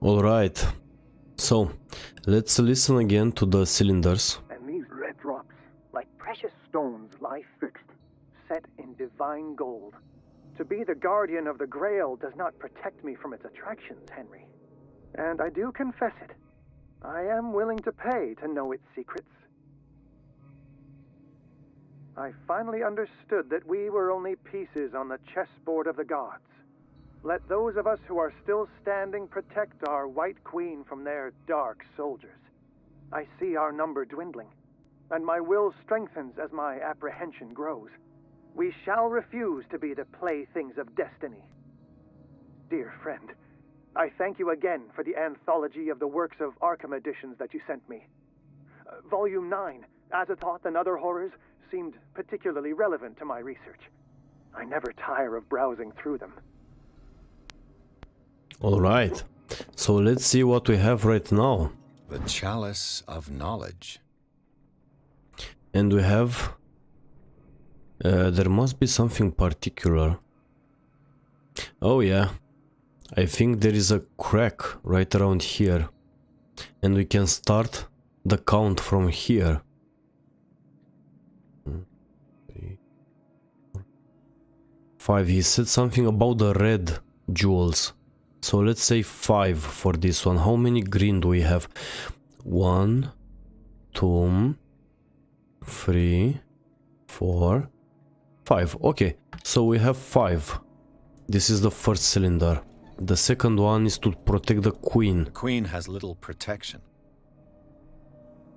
Alright, so let's listen again to the cylinders. And these red drops, like precious stones, lie fixed, set in divine gold. To be the guardian of the Grail does not protect me from its attractions, Henry. And I do confess it. I am willing to pay to know its secrets. I finally understood that we were only pieces on the chessboard of the gods. Let those of us who are still standing protect our White Queen from their dark soldiers. I see our number dwindling, and my will strengthens as my apprehension grows. We shall refuse to be the playthings of destiny. Dear friend, I thank you again for the anthology of the works of Arkham editions that you sent me. Volume 9, Azathoth and Other Horrors, seemed particularly relevant to my research. I never tire of browsing through them. Alright, so let's see what we have right now. The Chalice of Knowledge. And we have... there must be something particular. Oh yeah, I think there is a crack right around here. And we can start the count from here. 3, 4, 5. He said something about the red jewels. So let's say 5 for this one. How many green do we have? 1, 2, 3, 4, 5. Okay, so we have 5. This is the first cylinder. The second one is to protect the queen. The queen has little protection.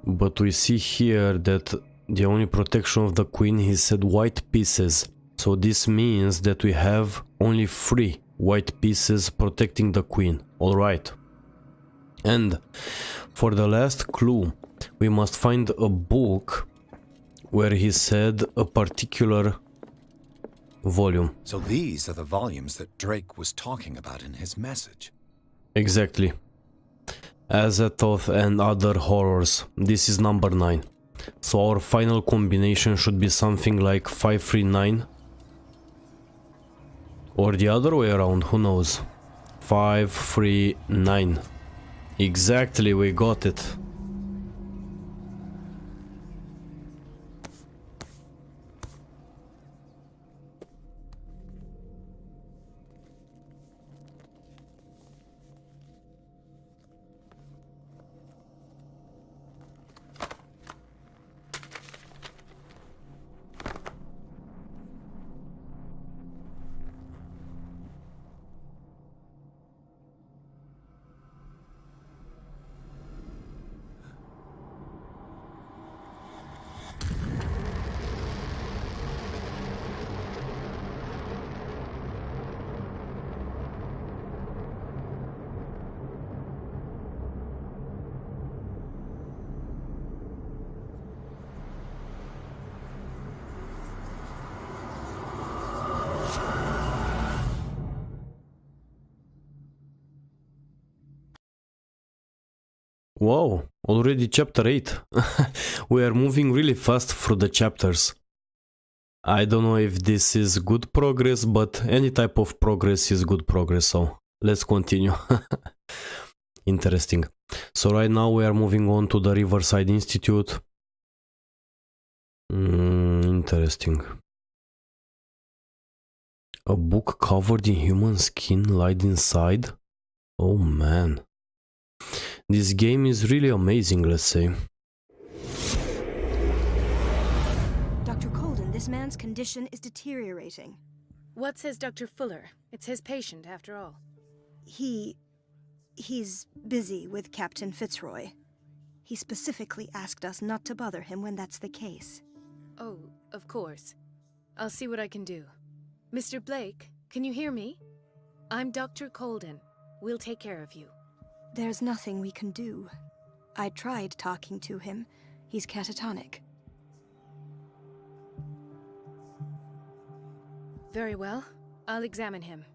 But we see here that the only protection of the queen, he said white pieces. So this means that we have only 3 white pieces protecting the queen. Alright. And for the last clue, we must find a book where he said a particular volume. So these are the volumes that Drake was talking about in his message. Exactly. Azathoth and Other Horrors. This is number 9. So our final combination should be something like 539. Or the other way around, who knows. 539. Exactly, we got it. Wow, already chapter 8. We are moving really fast through the chapters. I don't know if this is good progress, but any type of progress is good progress, so let's continue. Interesting. So right now we are moving on to the Riverside Institute. Interesting. A book covered in human skin lied inside? Oh man. This game is really amazing, let's say. Dr. Colden, this man's condition is deteriorating. What says Dr. Fuller? It's his patient, after all. He's busy with Captain Fitzroy. He specifically asked us not to bother him when that's the case. Oh, of course. I'll see what I can do. Mr. Blake, can you hear me? I'm Dr. Colden. We'll take care of you. There's nothing we can do. I tried talking to him. He's catatonic. Very well. I'll examine him.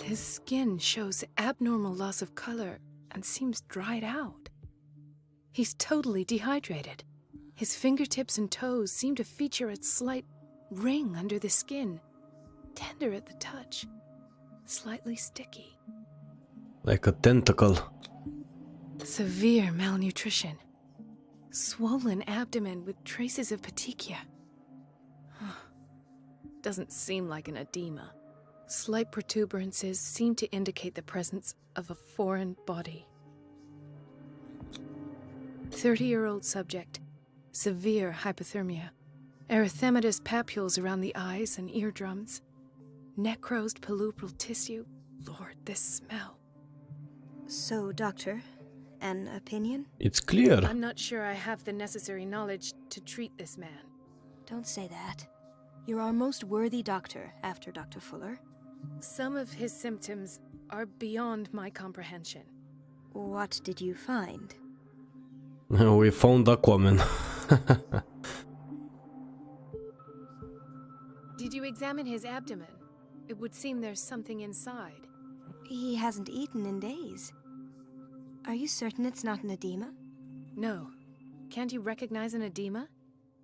His skin shows abnormal loss of color and seems dried out. He's totally dehydrated. His fingertips and toes seem to feature a slight ring under the skin. tender at the touch, slightly sticky. Like a tentacle. Severe malnutrition. Swollen abdomen with traces of petechia. Doesn't seem like an edema. Slight protuberances seem to indicate the presence of a foreign body. 30-year-old subject. Severe hypothermia. Erythematous papules around the eyes and eardrums. Necrosed palpebral tissue. Lord, this smell. So, Doctor, an opinion? It's clear. I'm not sure I have the necessary knowledge to treat this man. Don't say that. You're our most worthy doctor after Dr. Fuller. Some of his symptoms are beyond my comprehension. What did you find? We found Aquaman. Did you examine his abdomen? It would seem there's something inside. He hasn't eaten in days. Are you certain it's not an edema? No. Can't you recognize an edema?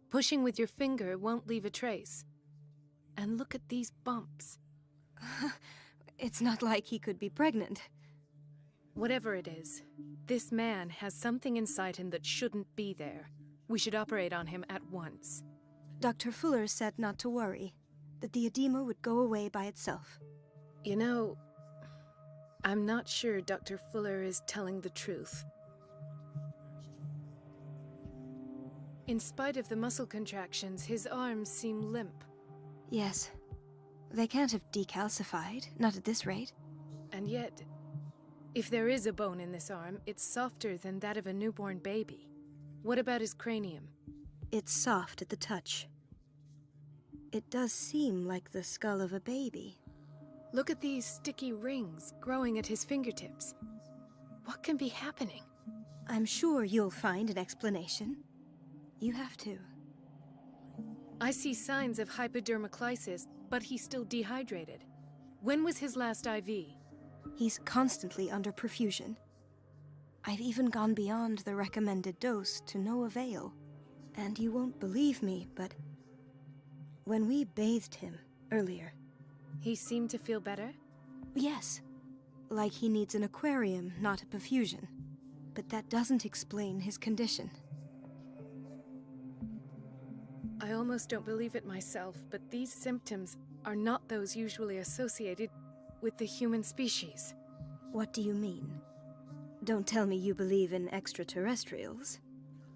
Pushing with your finger won't leave a trace. And look at these bumps. It's not like he could be pregnant. Whatever it is, this man has something inside him that shouldn't be there. We should operate on him at once. Dr. Fuller said not to worry, that the edema would go away by itself. You know, I'm not sure Dr. Fuller is telling the truth. In spite of the muscle contractions, his arms seem limp. Yes. They can't have decalcified, not at this rate. And yet, if there is a bone in this arm, it's softer than that of a newborn baby. What about his cranium? It's soft at the touch. It does seem like the skull of a baby. Look at these sticky rings growing at his fingertips. What can be happening? I'm sure you'll find an explanation. You have to. I see signs of hypodermoclysis, but he's still dehydrated. When was his last IV? He's constantly under perfusion. I've even gone beyond the recommended dose to no avail. And you won't believe me, but when we bathed him earlier... He seemed to feel better? Yes. Like he needs an aquarium, not a perfusion. But that doesn't explain his condition. I almost don't believe it myself, but these symptoms are not those usually associated with the human species. What do you mean? Don't tell me you believe in extraterrestrials.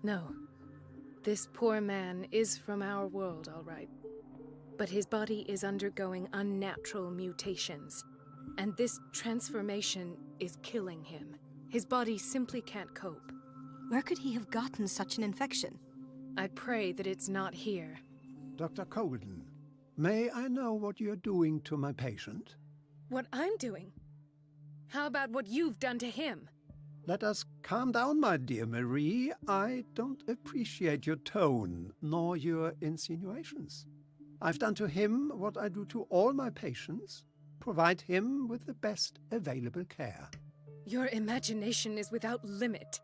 No. This poor man is from our world, all right. But his body is undergoing unnatural mutations. And this transformation is killing him. His body simply can't cope. Where could he have gotten such an infection? I pray that it's not here. Dr. Colden, may I know what you're doing to my patient? What I'm doing? How about what you've done to him? Let us calm down, my dear Marie. I don't appreciate your tone, nor your insinuations. I've done to him what I do to all my patients. Provide him with the best available care. Your imagination is without limit.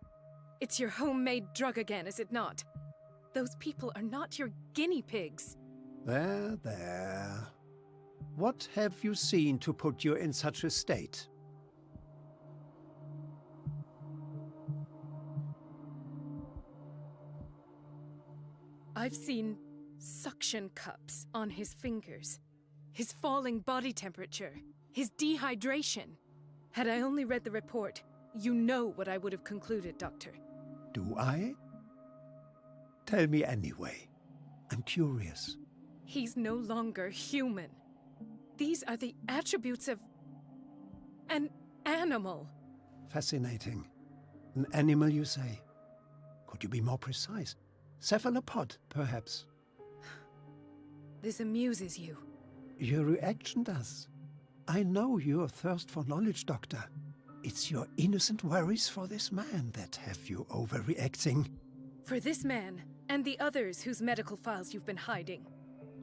It's your homemade drug again, is it not? Those people are not your guinea pigs. There, there. What have you seen to put you in such a state? I've seen suction cups on his fingers, his falling body temperature, his dehydration. Had I only read the report, you know what I would have concluded, Doctor. Do I? Tell me anyway. I'm curious. He's no longer human. These are the attributes of an animal. Fascinating. An animal, you say? Could you be more precise? Cephalopod, perhaps? This amuses you. Your reaction does. I know your thirst for knowledge, Doctor. It's your innocent worries for this man that have you overreacting. For this man, and the others whose medical files you've been hiding.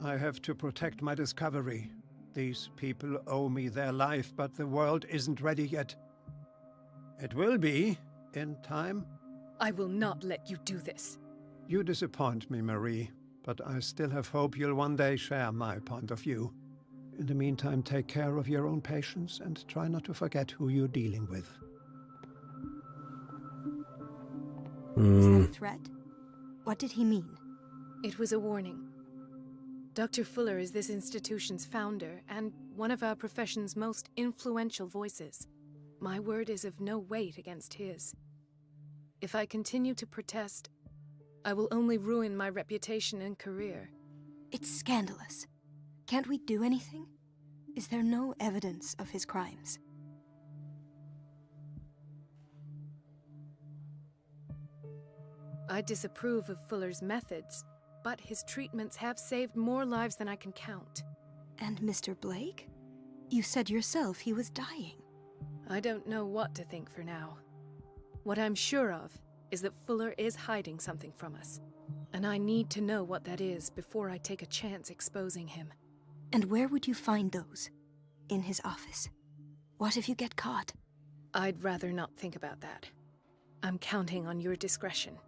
I have to protect my discovery. These people owe me their life, but the world isn't ready yet. It will be, in time. I will not let you do this. You disappoint me, Marie, but I still have hope you'll one day share my point of view. In the meantime, take care of your own patients and try not to forget who you're dealing with. Is that a threat? What did he mean? It was a warning. Dr. Fuller is this institution's founder and one of our profession's most influential voices. My word is of no weight against his. If I continue to protest, I will only ruin my reputation and career. It's scandalous. Can't we do anything? Is there no evidence of his crimes? I disapprove of Fuller's methods, but his treatments have saved more lives than I can count. And Mr. Blake? You said yourself he was dying. I don't know what to think for now. What I'm sure of is that Fuller is hiding something from us, and I need to know what that is before I take a chance exposing him. And where would you find those? In his office? What if you get caught? I'd rather not think about that. I'm counting on your discretion.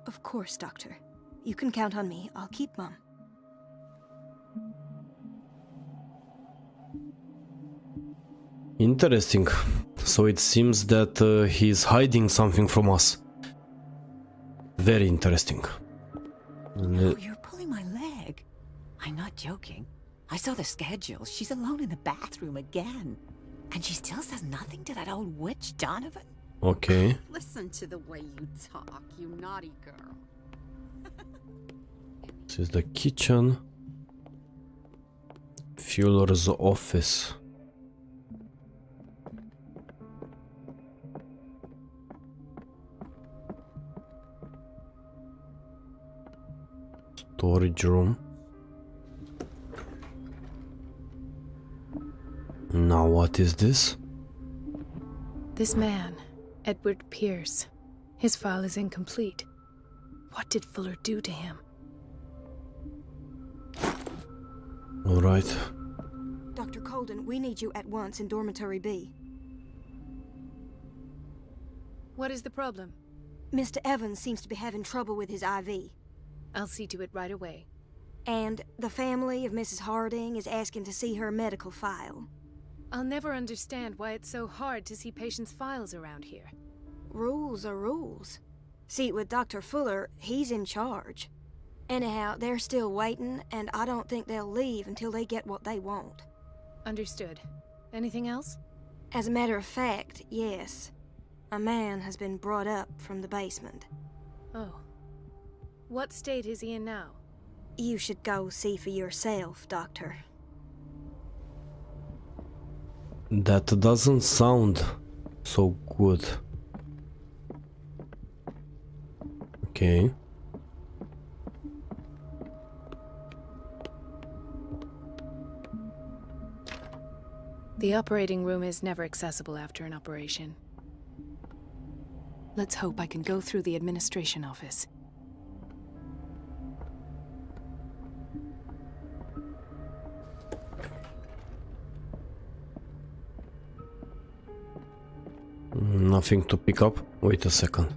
Of course, Doctor. You can count on me. I'll keep Mum. Interesting. So it seems that he's hiding something from us. Very interesting. Oh, you're pulling my leg. I'm not joking. I saw the schedule. She's alone in the bathroom again. And she still says nothing to that old witch, Donovan. Okay. Listen to the way you talk, you naughty girl. This is the kitchen. Fuller's office. Storage room. Now what is this? This man, Edward Pierce, his file is incomplete. What did Fuller do to him? All right. Dr. Colden, we need you at once in Dormitory B. What is the problem? Mr. Evans seems to be having trouble with his IV. I'll see to it right away. And the family of Mrs. Harding is asking to see her medical file. I'll never understand why it's so hard to see patients' files around here. Rules are rules. See, with Dr. Fuller, he's in charge. Anyhow, they're still waiting, and I don't think they'll leave until they get what they want. Understood. Anything else? As a matter of fact, yes. A man has been brought up from the basement. Oh. What state is he in now? You should go see for yourself, Doctor. That doesn't sound so good. Okay. The operating room is never accessible after an operation. Let's hope I can go through the administration office. Nothing to pick up. Wait a second.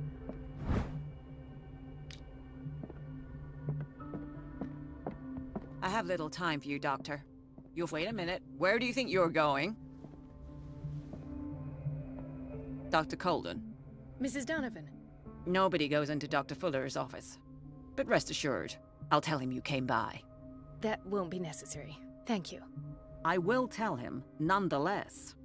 I have little time for you, Doctor. You'll wait a minute. Where do you think you're going? Dr. Colden. Mrs. Donovan. Nobody goes into Dr. Fuller's office. But rest assured, I'll tell him you came by. That won't be necessary. Thank you. I will tell him, nonetheless.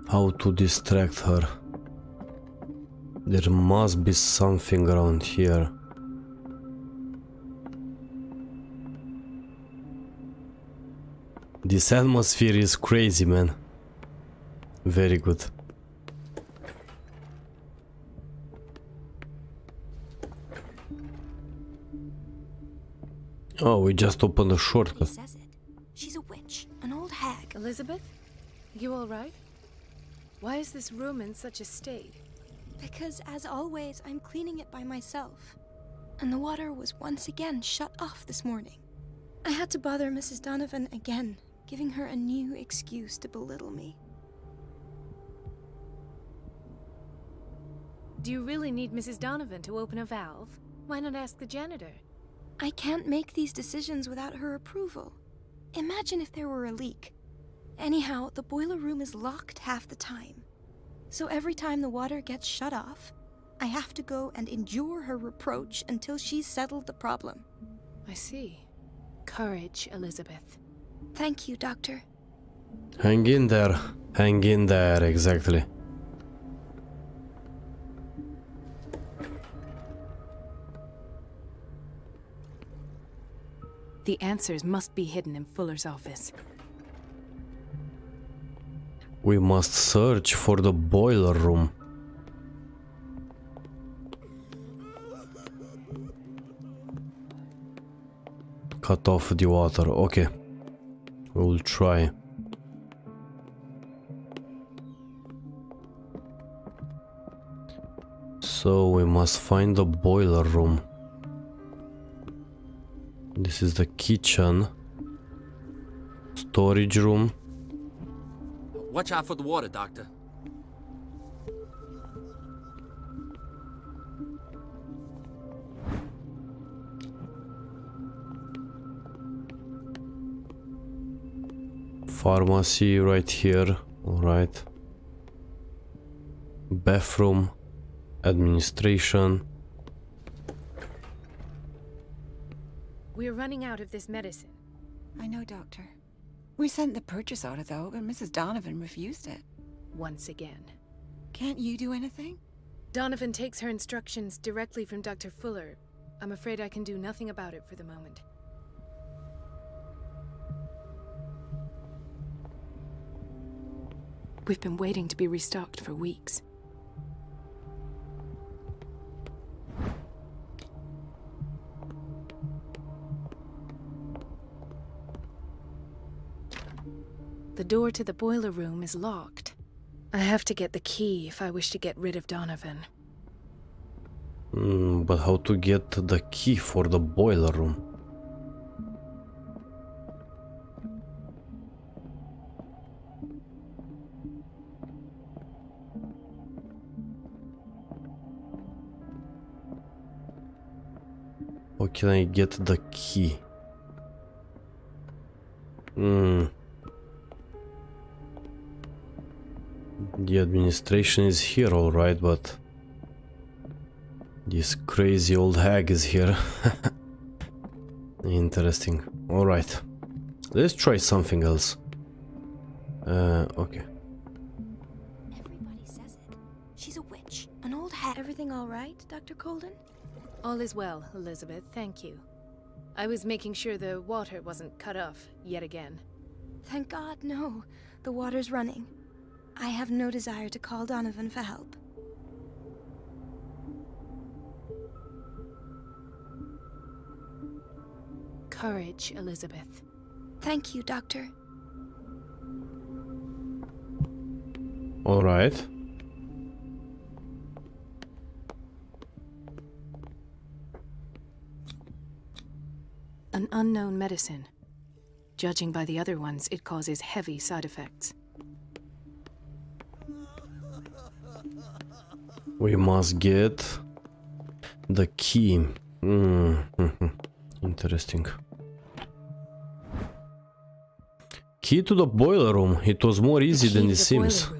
How to distract her? There must be something around here. This atmosphere is crazy, man. Very good. Oh, we just opened a He shortcut. says it. She's a witch, an old hag. Elizabeth? You all right? Why is this room in such a state? Because, as always, I'm cleaning it by myself. And the water was once again shut off this morning. I had to bother Mrs. Donovan again, giving her a new excuse to belittle me. Do you really need Mrs. Donovan to open a valve? Why not ask the janitor? I can't make these decisions without her approval. Imagine if there were a leak. Anyhow, the boiler room is locked half the time. So every time the water gets shut off, I have to go and endure her reproach until she's settled the problem. I see. Courage, Elizabeth. Thank you, Doctor. Hang in there. Hang in there, exactly. The answers must be hidden in Fuller's office. We must search for the boiler room. Cut off the water. Okay. We'll try. So we must find the boiler room. This is the kitchen. Storage room. Watch out for the water, Doctor. Pharmacy right here. Alright. Bathroom. Administration. We're running out of this medicine. I know, Doctor. We sent the purchase order, though, but Mrs. Donovan refused it. Once again. Can't you do anything? Donovan takes her instructions directly from Dr. Fuller. I'm afraid I can do nothing about it for the moment. We've been waiting to be restocked for weeks. The door to the boiler room is locked. I have to get the key if I wish to get rid of Donovan. But how to get the key for the boiler room? How can I get the key? The administration is here, alright, but this crazy old hag is here. Interesting. Alright. Let's try something else. Okay. Everybody says it. She's a witch. An old hag. Everything all right, Dr. Colden? All is well, Elizabeth, thank you. I was making sure the water wasn't cut off yet again. Thank God, no. The water's running. I have no desire to call Donovan for help. Courage, Elizabeth. Thank you, Doctor. All right. An unknown medicine. Judging by the other ones, it causes heavy side effects. We must get the key. Interesting. Key to the boiler room. It was more easy than it seems.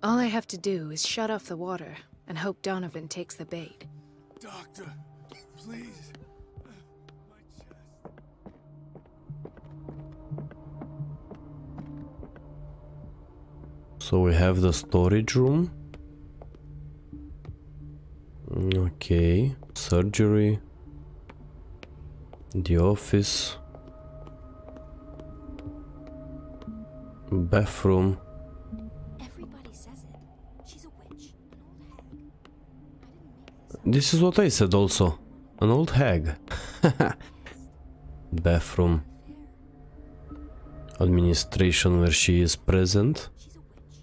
All I have to do is shut off the water and hope Donovan takes the bait. Doctor, please. My chest. So we have the storage room. Okay, surgery. The office. Bathroom. Everybody says it. She's a witch. An old hag. I didn't make this up. This is what I said also. An old hag. Bathroom. Administration where she is present. She's a witch.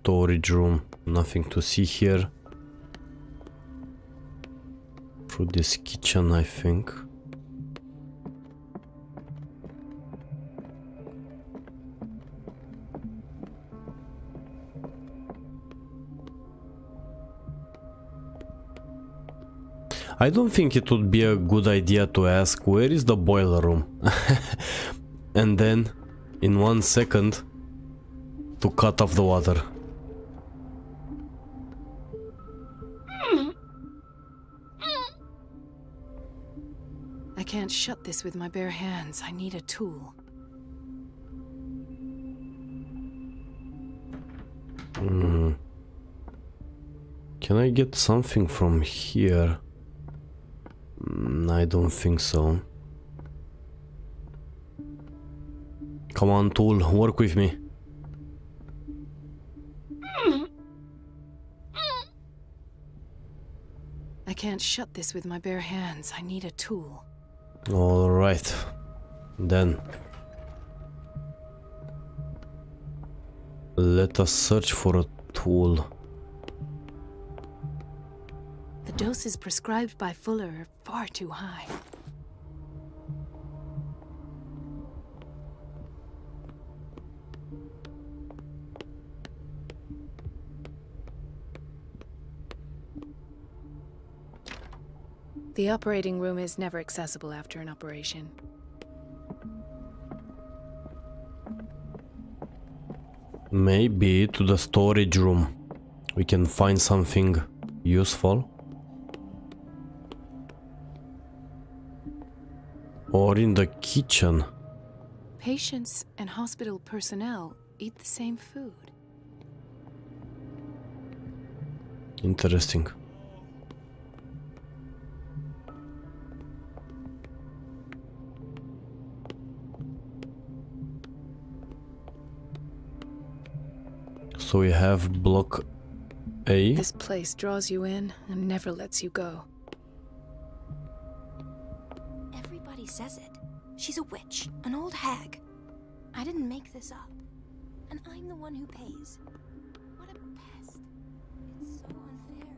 Storage room. Nothing to see here. Through this kitchen, I think. I don't think it would be a good idea to ask where is the boiler room and then in 1 second to cut off the water. I can't shut this with my bare hands. I need a tool. Can I get something from here? I don't think so. Come on, tool, work with me. I can't shut this with my bare hands. I need a tool. Alright, then. Let us search for a tool. The doses prescribed by Fuller are far too high. The operating room is never accessible after an operation. Maybe to the storage room. We can find something useful. Or in the kitchen. Patients and hospital personnel eat the same food. Interesting. So we have block A. This place draws you in and never lets you go. Everybody says it. She's a witch, an old hag. I didn't make this up. And I'm the one who pays. What a pest. It's so unfair.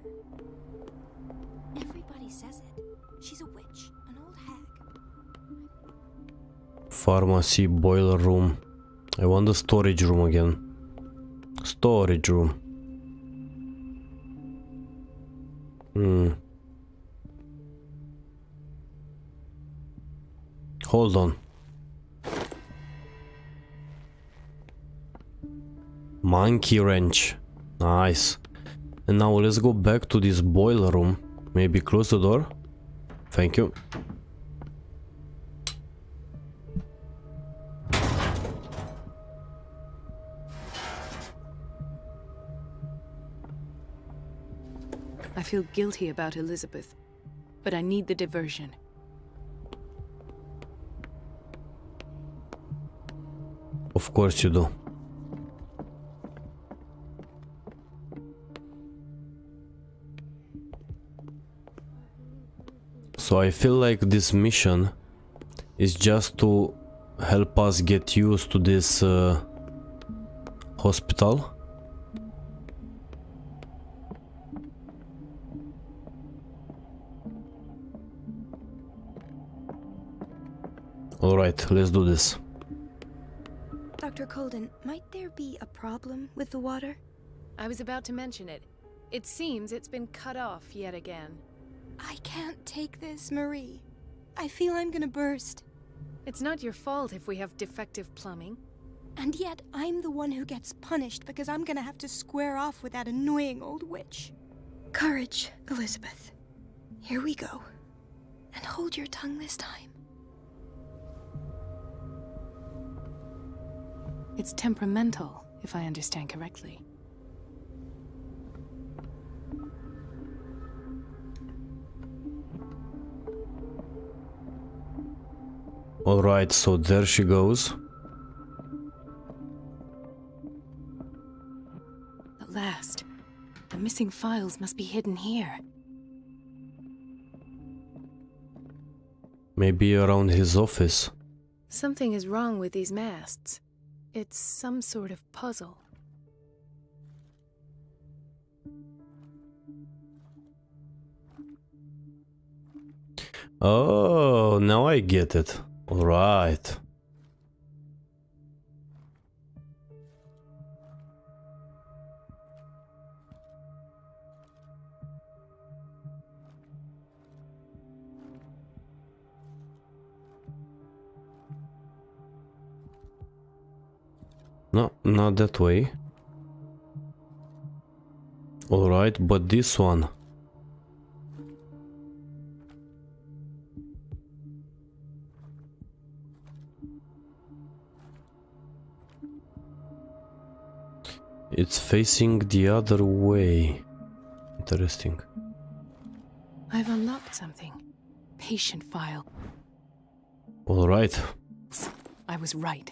Everybody says it. She's a witch, an old hag. Pharmacy, boiler room. I want the storage room again. Storage room. Hold on. Monkey wrench. Nice. And now let's go back to this boiler room. Maybe close the door. Thank you. I feel guilty about Elizabeth, but I need the diversion. Of course you do. So I feel like this mission is just to help us get used to this hospital. Alright, let's do this. Dr. Colden, might there be a problem with the water? I was about to mention it. It seems it's been cut off yet again. I can't take this, Marie. I feel I'm gonna burst. It's not your fault if we have defective plumbing. And yet, I'm the one who gets punished because I'm gonna have to square off with that annoying old witch. Courage, Elizabeth. Here we go. And hold your tongue this time. It's temperamental, if I understand correctly. Alright, so there she goes. At last. The missing files must be hidden here. Maybe around his office. Something is wrong with these masts. It's some sort of puzzle. Oh, now I get it. All right. No, not that way. Alright, but this one. It's facing the other way. Interesting. I've unlocked something. Patient file. Alright. I was right.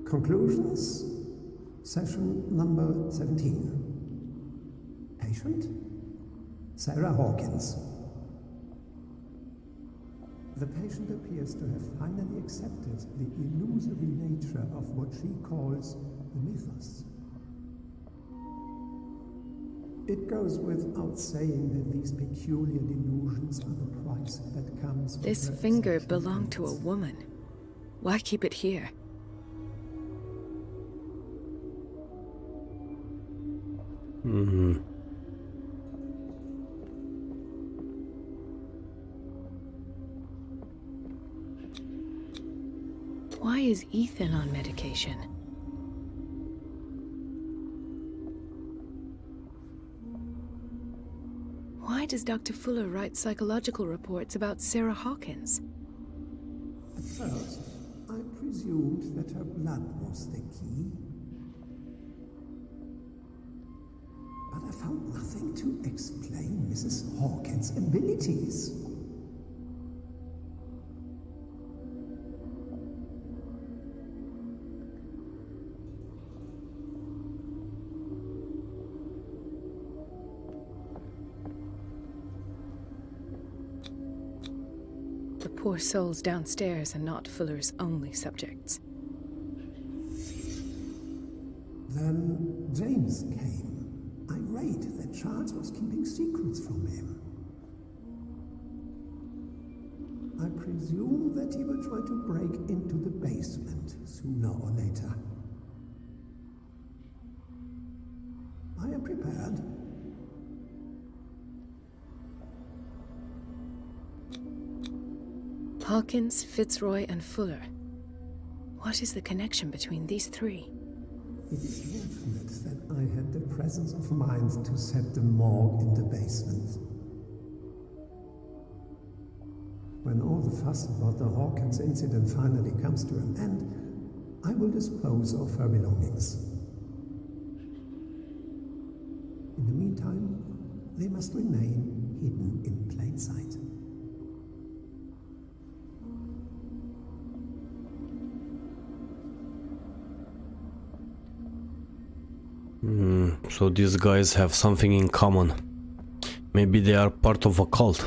Conclusions. Session number 17. Patient? Sarah Hawkins. The patient appears to have finally accepted the illusory nature of what she calls the mythos. It goes without saying that these peculiar delusions are the price that comes with This her finger exceptional belonged to a limits. woman. Why keep it here? Why is Ethan on medication? Why does Dr. Fuller write psychological reports about Sarah Hawkins? At first, I presumed that her blood was the key. But I found nothing to explain Mrs. Hawkins' abilities. The poor souls downstairs are not Fuller's only subjects. Then James came, irate that Charles was keeping secrets from him. I presume that he will try to break into the basement sooner or later. I am prepared. Hawkins, Fitzroy, and Fuller. What is the connection between these three? It is fortunate that I had the presence of mind to set the morgue in the basement. When all the fuss about the Hawkins incident finally comes to an end, I will dispose of her belongings. In the meantime, they must remain hidden in plain sight. So these guys have something in common. Maybe they are part of a cult.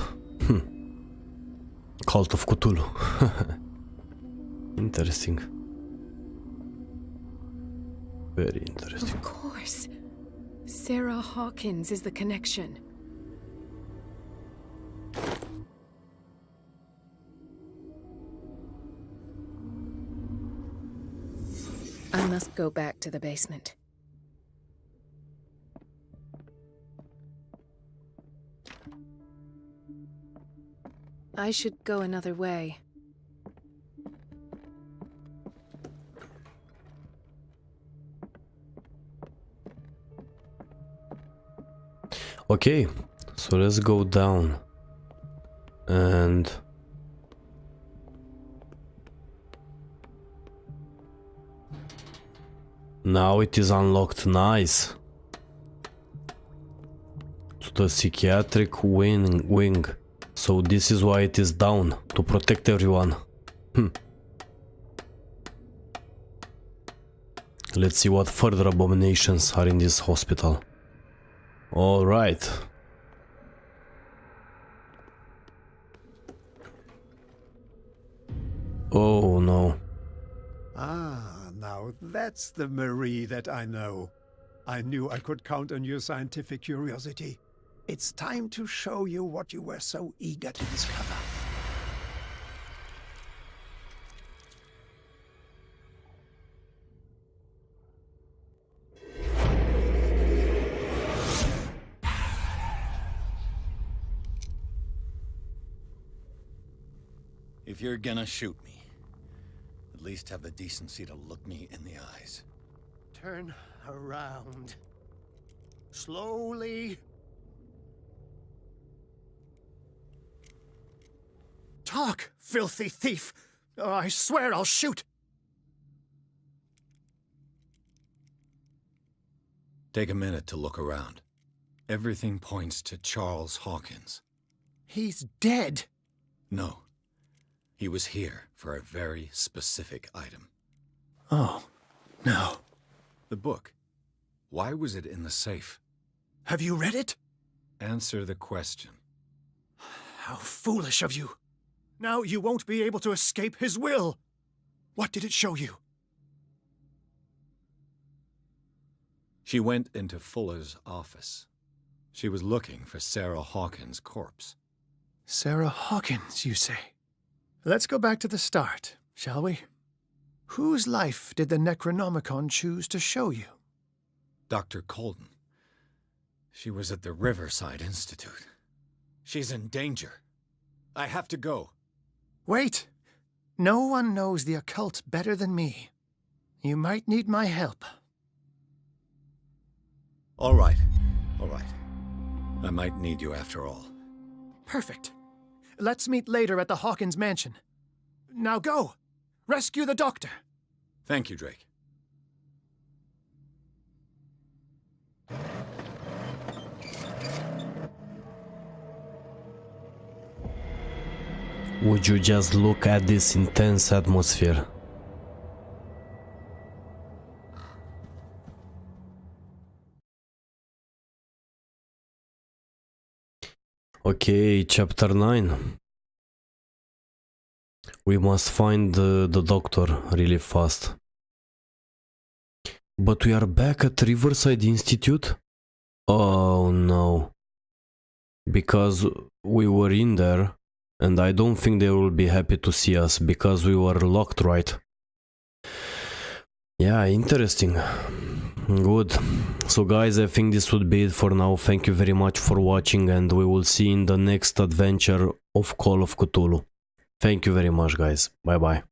Cult of Cthulhu. Interesting. Very interesting. Of course. Sarah Hawkins is the connection. I must go back to the basement. I should go another way. Okay, so let's go down. And now it is unlocked. Nice. To the psychiatric wing. So this is why it is down, to protect everyone. Let's see what further abominations are in this hospital. All right. Oh no. Ah, now that's the Marie that I know. I knew I could count on your scientific curiosity. It's time to show you what you were so eager to discover. If you're gonna shoot me, at least have the decency to look me in the eyes. Turn around. Slowly. Talk, filthy thief! Or I swear I'll shoot! Take a minute to look around. Everything points to Charles Hawkins. He's dead! No. He was here for a very specific item. Oh, no. The book. Why was it in the safe? Have you read it? Answer the question. How foolish of you! Now you won't be able to escape his will! What did it show you? She went into Fuller's office. She was looking for Sarah Hawkins' corpse. Sarah Hawkins, you say? Let's go back to the start, shall we? Whose life did the Necronomicon choose to show you? Dr. Colden. She was at the Riverside Institute. She's in danger. I have to go. Wait! No one knows the occult better than me. You might need my help. All right. All right. I might need you after all. Perfect. Let's meet later at the Hawkins mansion. Now go! Rescue the doctor! Thank you, Drake. Would you just look at this intense atmosphere? Okay, chapter 9. We must find the doctor really fast. But we are back at Riverside Institute? Oh no. Because we were in there. And I don't think they will be happy to see us, because we were locked, right? Yeah, interesting. Good. So guys, I think this would be it for now. Thank you very much for watching, and we will see you in the next adventure of Call of Cthulhu. Thank you very much, guys. Bye bye.